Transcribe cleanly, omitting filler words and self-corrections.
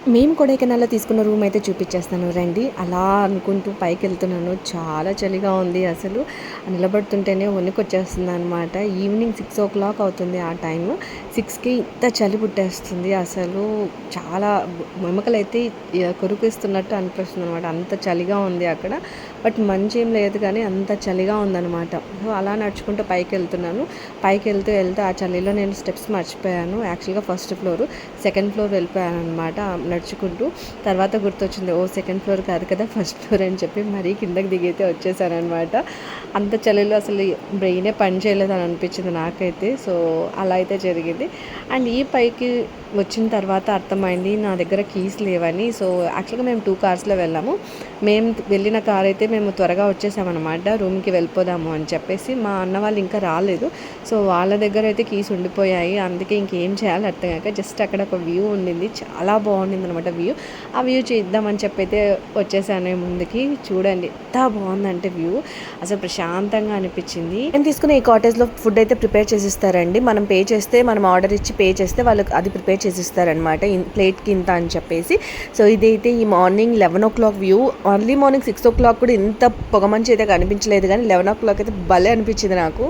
మేము కొడైకెనాల్‌లో తీసుకున్న రూమ్ అయితే చూపిచ్చేస్తాను రండి. అలా అనుకుంటూ పైకెళ్తున్నాను. చాలా చలిగా ఉంది అసలు. నిలబడుతుంటేనే వణుకొచ్చేస్తుందనమాట. ఈవినింగ్ 6:00 అవుతుంది ఆ టైము. 6కి ఇంత చలి పుట్టేస్తుంది. అసలు చాలా ఎముకలైతే కొరికిస్తున్నట్టు అనిపిస్తుందనమాట. అంత చలిగా ఉంది అక్కడ. బట్ మంచేం లేదు కానీ అంత చలిగా ఉందనమాట. సో, అలా నడుచుకుంటూ పైకెళ్తున్నాను. వెళ్తూ ఆ చలిలో నేను స్టెప్స్ మర్చిపోయాను. యాక్చువల్‌గా ఫస్ట్ ఫ్లోరు. సెకండ్ ఫ్లోర్ వెళ్ళిపోయాననమాట నడుచుకుంటూ. తర్వాత గుర్తొచ్చింది, ఓహ్! సెకండ్ ఫ్లోర్ కాదు కదా ఫస్ట్ ఫ్లోర్ అని చెప్పి మరీ కిందకి దిగైతే వచ్చేసాననమాట. అంత చలిలో అసలు బ్రెయినే పని చేయలేదని అనిపించింది నాకైతే. సో, అలా అయితే జరిగింది. అండ్ ఈ పైకి వచ్చిన తర్వాత అర్థమైంది నా దగ్గర కీస్ లేవని. సో, యాక్చువల్‌గా మేము 2 కార్స్‌లో వెళ్ళాము. మేము వెళ్ళిన కార్ అయితే మేము త్వరగా వచ్చేసామన్నమాట. రూమ్‌కి వెళ్ళిపోదాము అని చెప్పేసి. మా అన్న వాళ్ళు ఇంకా రాలేదు. సో, వాళ్ళ దగ్గర అయితే కీస్ ఉండిపోయాయి. అందుకే ఇంకేం చేయాలో అర్థం కాక జస్ట్ అక్కడ ఒక వ్యూ ఉండింది. చాలా బాగుండిందనమాట వ్యూ. ఆ వ్యూ చేద్దామని చెప్పి అయితే వచ్చేసాను ముందుకి. చూడండి ఎంత బాగుందంటే వ్యూ. అసలు ప్రశాంతంగా అనిపించింది. నేను తీసుకున్న ఈ కాటేజ్‌లో ఫుడ్ అయితే ప్రిపేర్ చేసిస్తారండి. మనం పే చేస్తే, మనం ఆర్డర్ ఇచ్చి పే చేస్తే వాళ్ళు అది ప్రిపేర్ చేసిస్తారనమాట. ప్లేట్‌కి ఇంత అని చెప్పేసి. సో, ఇదైతే ఈ మార్నింగ్ 11:00 వ్యూ. అర్లీ మార్నింగ్ 6:00 కూడా ఇంత పొగమంచు అయితే కనిపించలేదు కానీ 11:00 అయితే భలే అనిపించింది నాకు.